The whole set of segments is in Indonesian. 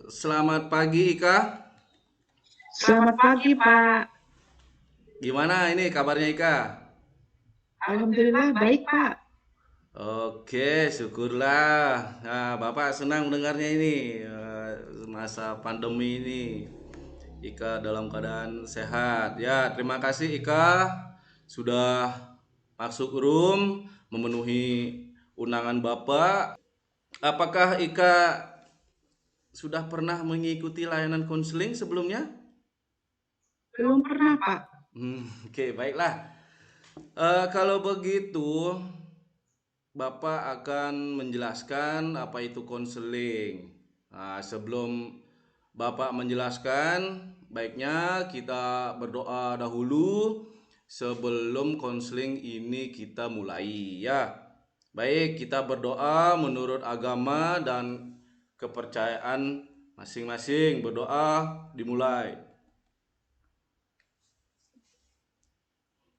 Selamat pagi Ika. Selamat pagi, Pak. Gimana ini kabarnya Ika? Alhamdulillah baik, Pak. Oke, syukurlah. Nah, Bapak senang mendengarnya ini. Masa pandemi ini Ika dalam keadaan sehat. Ya, terima kasih Ika sudah masuk room memenuhi undangan Bapak. Apakah Ika sudah pernah mengikuti layanan konseling sebelumnya? Belum pernah, Pak. Oke, baiklah. Kalau begitu, Bapak akan menjelaskan apa itu konseling. Nah, sebelum Bapak menjelaskan, baiknya kita berdoa dahulu sebelum konseling ini kita mulai ya. Baik, kita berdoa menurut agama dan kepercayaan masing-masing. Berdoa dimulai.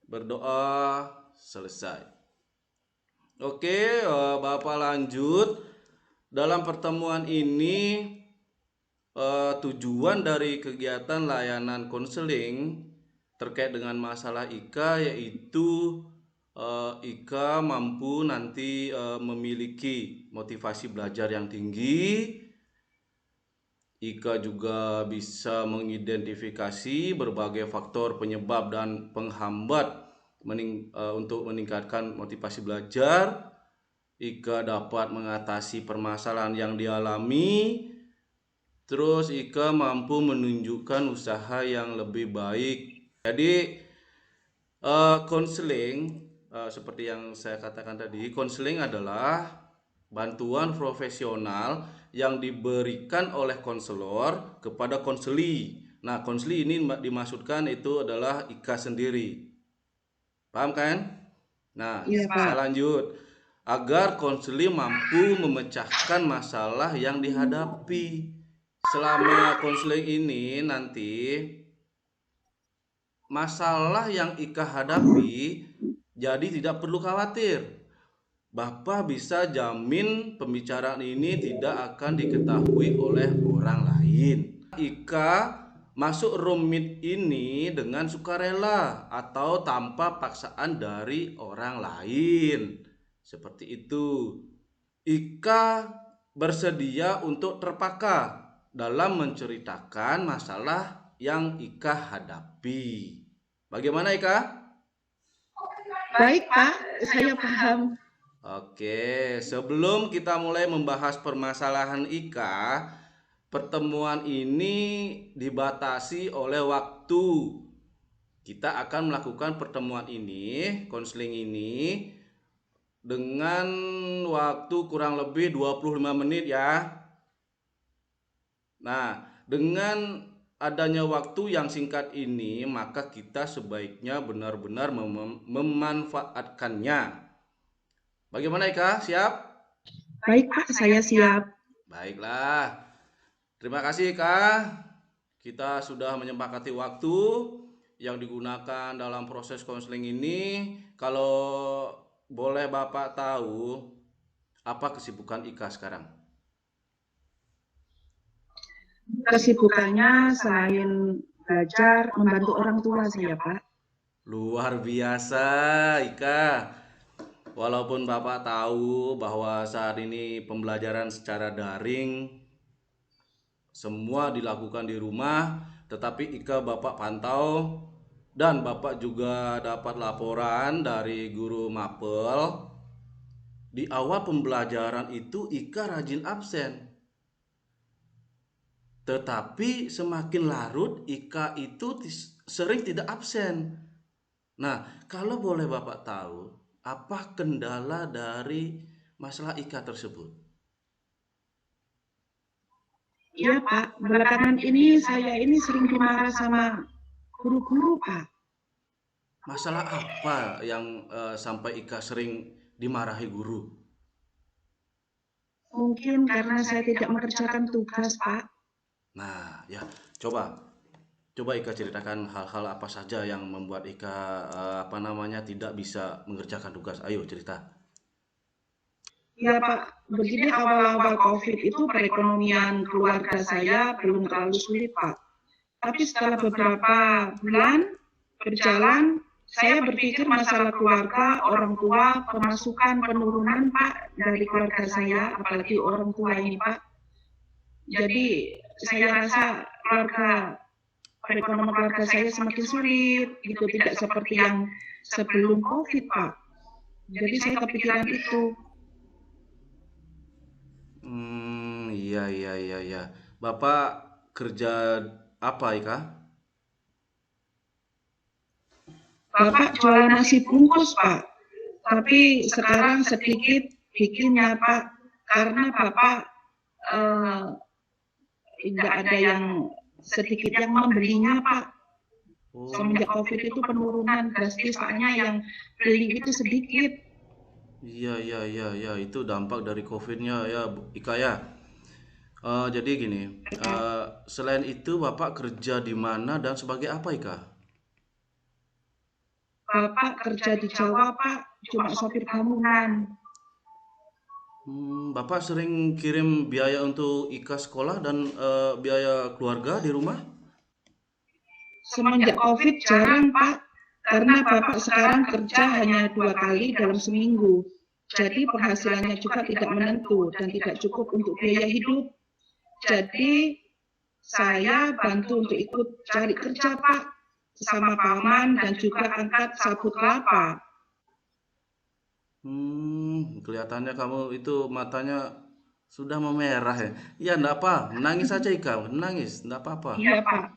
Berdoa selesai. Oke, Bapak lanjut. Dalam pertemuan ini, tujuan dari kegiatan layanan konseling terkait dengan masalah Ika yaitu Ika mampu nanti memiliki motivasi belajar yang tinggi. Ika juga bisa mengidentifikasi berbagai faktor penyebab dan penghambat untuk meningkatkan motivasi belajar. Ika dapat mengatasi permasalahan yang dialami. Terus Ika mampu menunjukkan usaha yang lebih baik. Jadi konseling seperti yang saya katakan tadi, konseling adalah bantuan profesional yang diberikan oleh konselor kepada konseli. Nah, konseli ini dimaksudkan itu adalah Ika sendiri. Paham kan? Nah, Iya, saya Pak. lanjut. Agar konseli mampu memecahkan masalah yang dihadapi. Selama konseling ini nanti masalah yang Ika hadapi jadi tidak perlu khawatir. Bapak bisa jamin pembicaraan ini tidak akan diketahui oleh orang lain. Ika masuk room meet ini dengan sukarela atau tanpa paksaan dari orang lain. Seperti itu. Ika bersedia untuk terpaka dalam menceritakan masalah yang Ika hadapi. Bagaimana Ika? Baik, Pak. Saya paham. Oke, sebelum kita mulai membahas permasalahan Ika, pertemuan ini dibatasi oleh waktu. Kita akan melakukan pertemuan ini, konseling ini dengan waktu kurang lebih 25 menit ya. Nah, dengan adanya waktu yang singkat ini, maka kita sebaiknya benar-benar memanfaatkannya. Bagaimana Ika? Siap? Baik, Pak. Saya siap. Baiklah. Terima kasih Kak. Kita sudah menyepakati waktu yang digunakan dalam proses konseling ini. Kalau boleh Bapak tahu, apa kesibukan Ika sekarang? Kesibukannya selain belajar, membantu orang tua saya, Pak. Luar biasa Ika. Walaupun Bapak tahu bahwa saat ini pembelajaran secara daring semua dilakukan di rumah, tetapi Ika Bapak pantau dan Bapak juga dapat laporan dari guru mapel. Di awal pembelajaran itu Ika rajin absen. Tetapi semakin larut Ika itu sering tidak absen. Nah, kalau boleh Bapak tahu, apa kendala dari masalah Ika tersebut? Iya, Pak. Belakangan ini saya ini sering dimarah sama guru-guru, Pak. Masalah apa yang sampai Ika sering dimarahi guru? Mungkin karena saya tidak mengerjakan tugas, Pak. Nah, ya, coba coba Ika ceritakan hal-hal apa saja yang membuat Ika apa namanya tidak bisa mengerjakan tugas. Ayo cerita. Ya Pak, begini awal-awal COVID itu perekonomian keluarga saya belum terlalu sulit Pak. Tapi setelah beberapa bulan berjalan, saya berpikir masalah keluarga, orang tua, pemasukan penurunan Pak dari keluarga saya, apalagi orang tua ini Pak. Jadi saya rasa perekonomian keluarga saya semakin sulit, gitu tidak seperti yang sebelum COVID Pak. Jadi saya kepikiran itu. Iya, iya, iya, iya. Bapak kerja apa, Ika? Bapak jualan nasi bungkus Pak, tapi sekarang sedikit bikinnya Pak, karena Bapak tidak ada yang sedikit yang membelinya Pak. Oh, Semenjak COVID itu penurunan drastis, soalnya yang beli itu sedikit. iya, iya, iya, iya. Itu dampak dari COVID-nya ya, Ika ya. Jadi gini, selain itu Bapak kerja di mana dan sebagai apa, Ika? Bapak kerja di Jawa Pak, cuma sopir bangunan. Bapak sering kirim biaya untuk Ika sekolah dan biaya keluarga di rumah? Semenjak COVID jarang Pak, karena Bapak sekarang kerja hanya 2 kali dalam seminggu. Jadi penghasilannya juga tidak menentu dan tidak cukup untuk biaya hidup. Jadi saya bantu untuk ikut cari kerja Pak, sama paman dan juga angkat sabut kelapa. Kelihatannya kamu itu matanya sudah memerah ya. Ya, enggak apa, menangis saja Ika, menangis, enggak apa-apa. Iya Pak,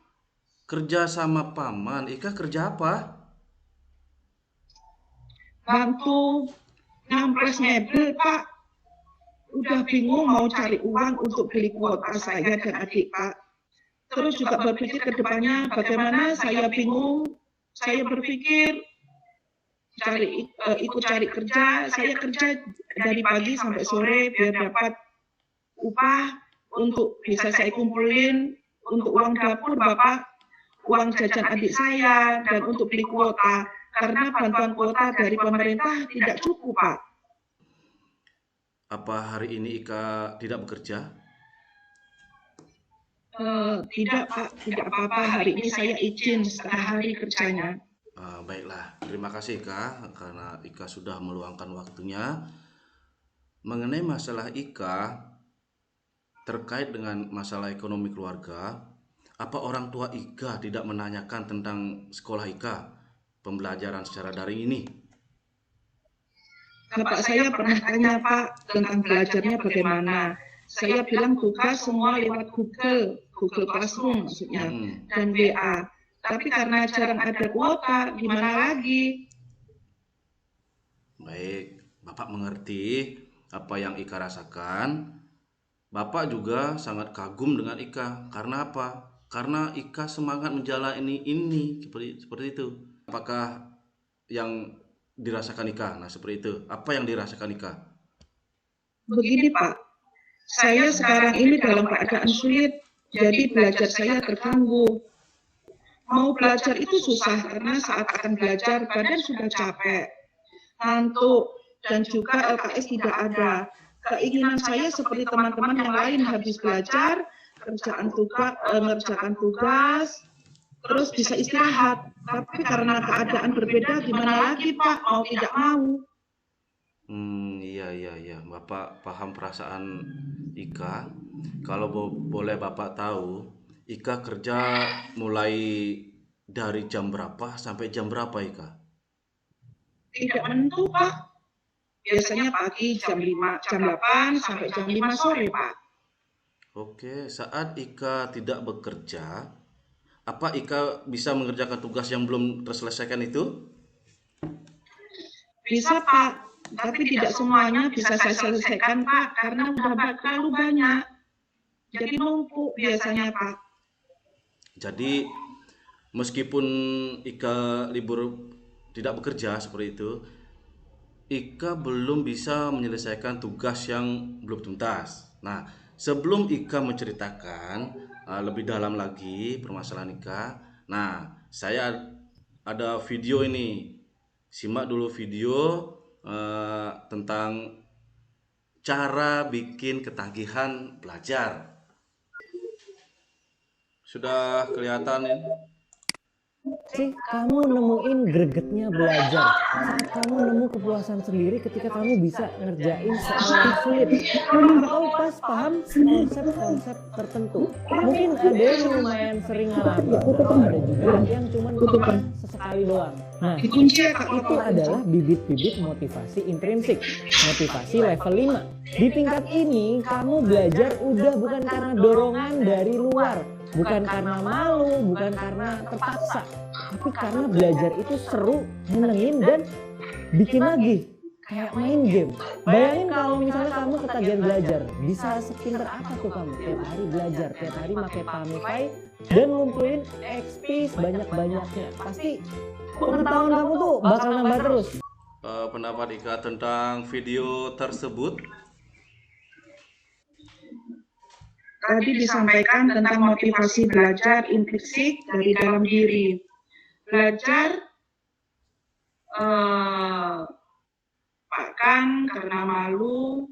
Kerja sama paman, Ika kerja apa? bantu ngampres mebel Pak. Udah bingung mau cari uang untuk beli kuota saya dan adik Pak. Terus juga berpikir ke depannya bagaimana saya bingung. Saya berpikir ikut cari kerja. Saya kerja dari pagi sampai sore biar dapat upah untuk bisa saya kumpulin untuk uang dapur Bapak, uang jajan adik saya, dan untuk beli kuota. Karena bantuan kuota dari pemerintah tidak cukup Pak. Apa hari ini Ika tidak bekerja? Tidak Pak, tidak apa-apa. Hari ini saya izin setengah hari kerjanya. Baiklah, terima kasih Ika karena Ika sudah meluangkan waktunya. Mengenai masalah Ika terkait dengan masalah ekonomi keluarga, apa orang tua Ika tidak menanyakan tentang sekolah Ika, pembelajaran secara daring ini? Bapak saya pernah tanya Pak tentang belajarnya bagaimana. Saya bilang tugas semua lewat Google Classroom maksudnya, dan WA. Tapi karena jarang ada kuota, gimana lagi? Baik, Bapak mengerti apa yang Ika rasakan. Bapak juga sangat kagum dengan Ika. Karena apa? Karena Ika semangat menjalani ini seperti itu. Apakah yang dirasakan Ika? Nah, seperti itu. Apa yang dirasakan Ika? Begini Pak, saya sekarang ini dalam keadaan sulit, jadi belajar saya terganggu. Mau belajar itu susah karena saat akan belajar badan sudah capek, ngantuk, dan juga LKS tidak ada. Keinginan saya seperti teman-teman yang lain habis belajar, mengerjakan tugas, terus bisa istirahat. Tapi karena keadaan berbeda, gimana lagi Pak? Mau tidak mau. Iya, iya, iya. Bapak paham perasaan Ika. Kalau boleh Bapak tahu, Ika kerja mulai dari jam berapa sampai jam berapa Ika? Tidak menentu Pak. Biasanya pagi jam 8 sampai jam 5 sore Pak. Oke, saat Ika tidak bekerja, apa Ika bisa mengerjakan tugas yang belum terselesaikan itu? Bisa Pak, tapi tidak semuanya bisa saya selesaikan Pak, karena udah terlalu banyak. Jadi numpuk biasanya Pak. Jadi meskipun Ika libur tidak bekerja seperti itu, Ika belum bisa menyelesaikan tugas yang belum tuntas. Nah, sebelum Ika menceritakan lebih dalam lagi permasalahan Ika, nah saya ada video ini. Simak dulu video tentang cara bikin ketagihan belajar. Sudah kelihatan ini? Sih kamu nemuin gregetnya belajar saat kamu nemu kepuasan sendiri ketika kamu bisa ngerjain soal yang sulit atau pas paham konsep-konsep tertentu. Mungkin ada yang lumayan sering ngalamin atau ada juga yang cuma pernah sesekali doang. Nah, itu adalah bibit-bibit motivasi intrinsik, motivasi level 5. Di tingkat ini kamu belajar udah bukan karena dorongan dari luar, bukan karena malu, bukan karena terpaksa, tapi karena belajar itu seru, menyenangin, dan bikin lagi kayak main game. Bayangin kalau misalnya kamu ketagihan belajar, bisa sepinter apa tuh kamu tiap hari belajar, tiap hari pakai Pamify dan ngumpulin XP sebanyak-banyaknya. Pasti pengetahuan kamu tuh bakal nambah terus. Pendapat Ika tentang video tersebut? Tadi disampaikan tentang motivasi belajar intrinsik dari dalam diri. Belajar bahkan karena malu,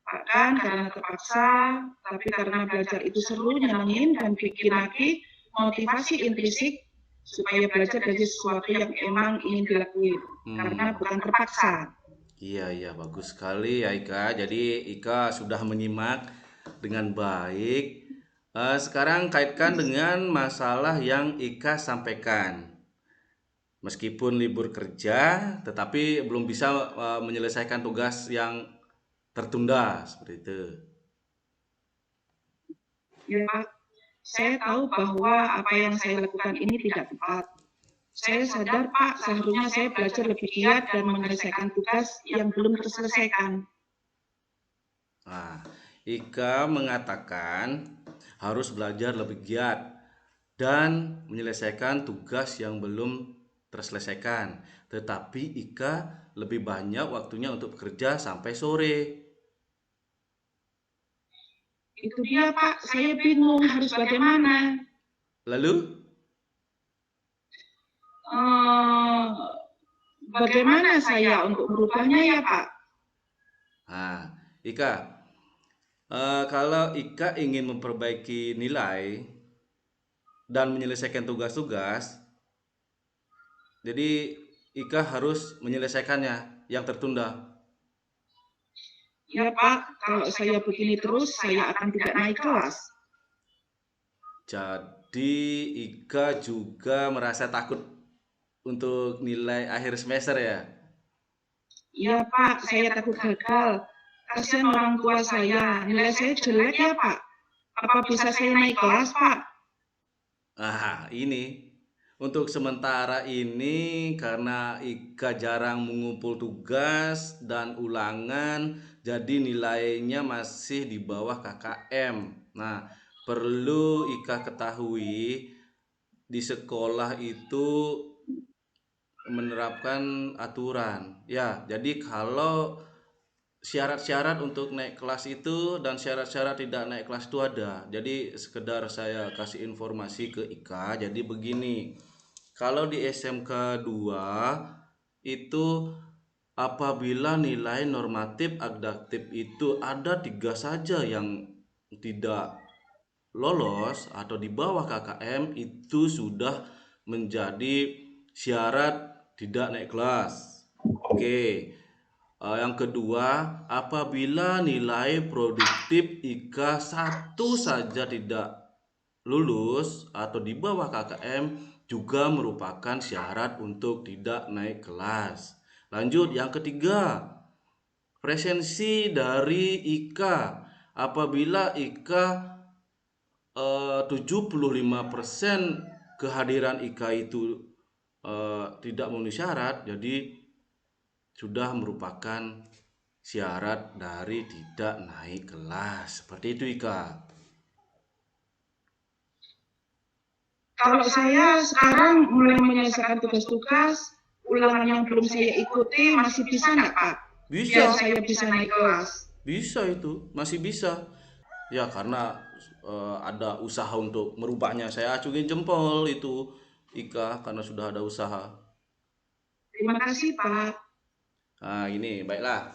bahkan karena terpaksa, tapi karena belajar itu seru, nyenengin, dan bikin lagi motivasi intrinsik supaya belajar dari sesuatu yang emang ingin dilakuin, karena bukan terpaksa. Iya, bagus sekali ya Ika. Jadi Ika sudah menyimak dengan baik. Sekarang kaitkan dengan masalah yang Ika sampaikan. Meskipun libur kerja, tetapi belum bisa menyelesaikan tugas yang tertunda seperti itu. Ya Pak, saya tahu bahwa apa yang saya lakukan ini tidak tepat. Saya sadar Pak, seharusnya saya belajar lebih giat dan menyelesaikan tugas yang belum terselesaikan. Nah, Ika mengatakan harus belajar lebih giat dan menyelesaikan tugas yang belum terselesaikan. Tetapi Ika lebih banyak waktunya untuk bekerja sampai sore. Itu dia Pak, saya bingung harus bagaimana. Lalu? Bagaimana saya untuk merubahnya ya Pak? Nah, Ika, kalau Ika ingin memperbaiki nilai dan menyelesaikan tugas-tugas, jadi Ika harus menyelesaikannya yang tertunda. Ya Pak, kalau saya begini terus, saya akan tidak naik kelas. Jadi Ika juga merasa takut untuk nilai akhir semester ya? Iya Pak, saya takut gagal. Kasihan orang tua saya, nilai saya jelek ya Pak. Apa bisa saya naik kelas Pak? Ini untuk sementara ini karena Ika jarang mengumpul tugas dan ulangan, jadi nilainya masih di bawah KKM. Nah, perlu Ika ketahui di sekolah itu menerapkan aturan. Ya, jadi kalau syarat-syarat untuk naik kelas itu dan syarat-syarat tidak naik kelas itu ada. Jadi sekedar saya kasih informasi ke Ika. Jadi begini, kalau di SMK 2 itu apabila nilai normatif adaptif itu ada 3 saja yang tidak lolos atau di bawah KKM, itu sudah menjadi syarat tidak naik kelas. Oke. Yang kedua, apabila nilai produktif Ika satu saja tidak lulus atau di bawah KKM juga merupakan syarat untuk tidak naik kelas. Lanjut, yang ketiga, presensi dari Ika. Apabila Ika 75% kehadiran Ika itu tidak memenuhi syarat, jadi sudah merupakan syarat dari tidak naik kelas. Seperti itu Ika. Kalau saya sekarang mulai menyelesaikan tugas-tugas, ulangan yang belum saya ikuti masih bisa nggak Pak? Bisa. Biar saya bisa naik kelas. Bisa itu, masih bisa. Ya karena ada usaha untuk merubahnya. Saya acungin jempol itu Ika karena sudah ada usaha. Terima kasih Pak. Nah ini baiklah.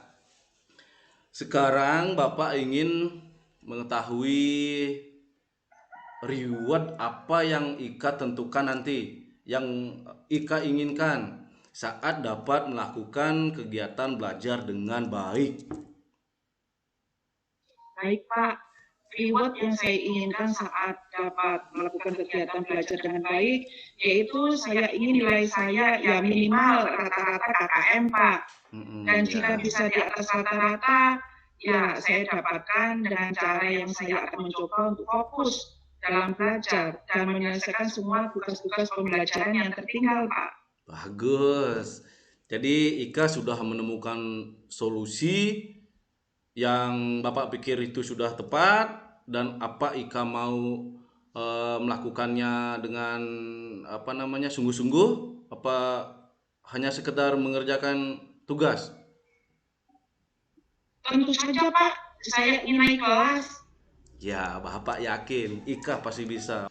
Sekarang Bapak ingin mengetahui reward apa yang Ika tentukan nanti, yang Ika inginkan saat dapat melakukan kegiatan belajar dengan baik. Baik Pak, reward yang saya inginkan saat dapat melakukan kegiatan belajar dengan baik, yaitu saya ingin nilai saya ya minimal rata-rata KKM Pak. Dan jika bisa di atas rata-rata, ya saya dapatkan dengan cara yang saya akan mencoba untuk fokus dalam belajar dan menyelesaikan semua tugas-tugas pembelajaran yang tertinggal Pak. Bagus. Jadi Ika sudah menemukan solusi yang Bapak pikir itu sudah tepat, dan apa Ika mau melakukannya dengan sungguh-sungguh, apa hanya sekedar mengerjakan tugas? Tentu saja Pak, saya ingin naik kelas. Ya, Bapak yakin Ika pasti bisa.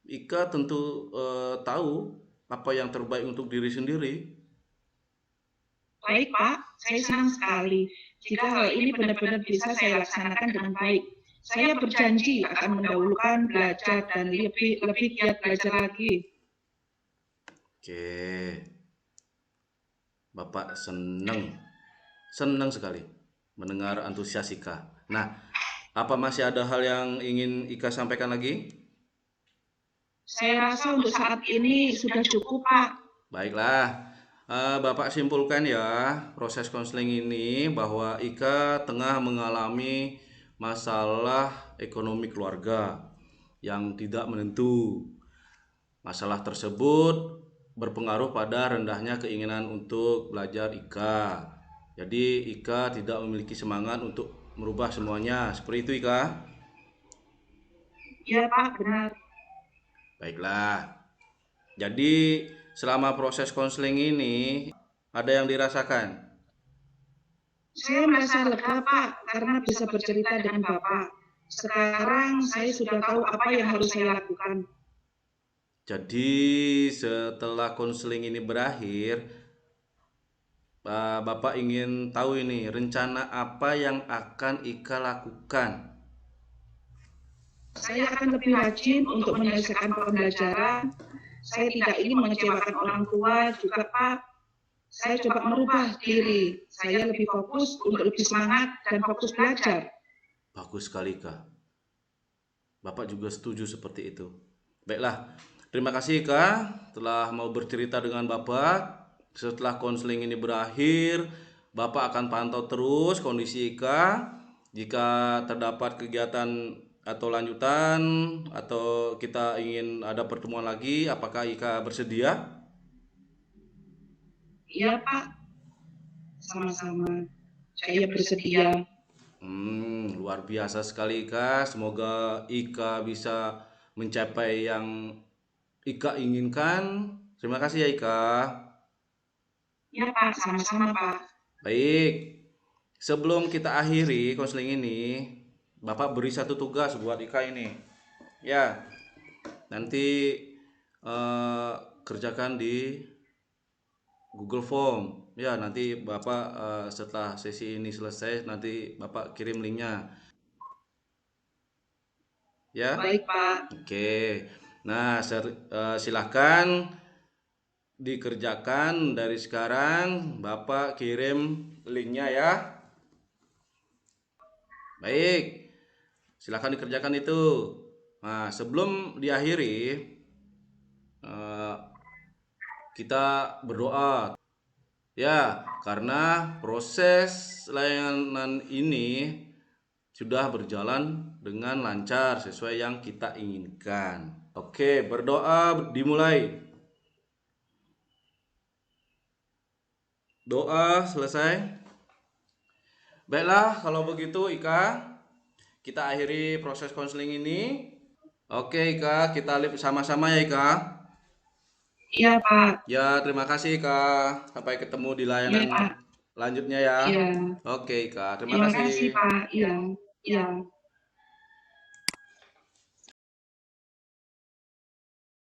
Ika tentu tahu apa yang terbaik untuk diri sendiri. Baik Pak, saya senang sekali jika hal ini benar-benar bisa saya laksanakan dengan baik. Saya berjanji akan mendahulukan belajar dan lebih giat belajar lagi. Oke, Bapak senang sekali mendengar antusias Ika. Nah, apa masih ada hal yang ingin Ika sampaikan lagi? Saya rasa untuk saat ini sudah cukup Pak. Baiklah, Bapak simpulkan ya proses konseling ini bahwa Ika tengah mengalami masalah ekonomi keluarga yang tidak menentu. Masalah tersebut berpengaruh pada rendahnya keinginan untuk belajar Ika. Jadi Ika tidak memiliki semangat untuk merubah semuanya. Seperti itu Ika? Iya Pak, benar. Baiklah. Jadi selama proses konseling ini ada yang dirasakan? Saya merasa lega Pak karena bisa bercerita dengan Bapak. Sekarang saya sudah tahu apa yang harus saya lakukan. Jadi setelah konseling ini berakhir, Bapak ingin tahu ini rencana apa yang akan Ika lakukan? Saya akan lebih rajin untuk menyelesaikan pembelajaran. Saya tidak ingin mengecewakan orang tua juga Pak. Saya coba merubah diri. Saya lebih fokus untuk lebih semangat dan fokus belajar. Bagus sekali Kak. Bapak juga setuju seperti itu. Baiklah, terima kasih Kak telah mau bercerita dengan Bapak. Setelah konseling ini berakhir, Bapak akan pantau terus kondisi Ika. Jika terdapat kegiatan atau lanjutan atau kita ingin ada pertemuan lagi, apakah Ika bersedia? Iya Pak, sama-sama. Saya bersedia. Luar biasa sekali Ika. Semoga Ika bisa mencapai yang Ika inginkan. Terima kasih ya Ika. Iya Pak, sama-sama Pak. Baik, sebelum kita akhiri konseling ini, Bapak beri satu tugas buat Ika ini. Ya, nanti kerjakan di Google Form. Ya, nanti Bapak setelah sesi ini selesai, nanti Bapak kirim linknya. Ya. Baik Pak. Oke. Nah, silakan dikerjakan dari sekarang. Bapak kirim linknya ya. Baik, silakan dikerjakan itu. Nah, sebelum diakhiri, kita berdoa. Ya, karena proses layanan ini sudah berjalan dengan lancar sesuai yang kita inginkan. Oke, berdoa dimulai. Doa selesai. Baiklah, kalau begitu Ika, kita akhiri proses konseling ini. Oke Ika, kita lihat sama-sama ya Ika. Iya Pak. Ya, terima kasih Ika. Sampai ketemu di layanan Iya, Pak. lanjutnya ya. Iya. Oke Ika, terima Terima kasih. kasih Pak. Iya. Iya.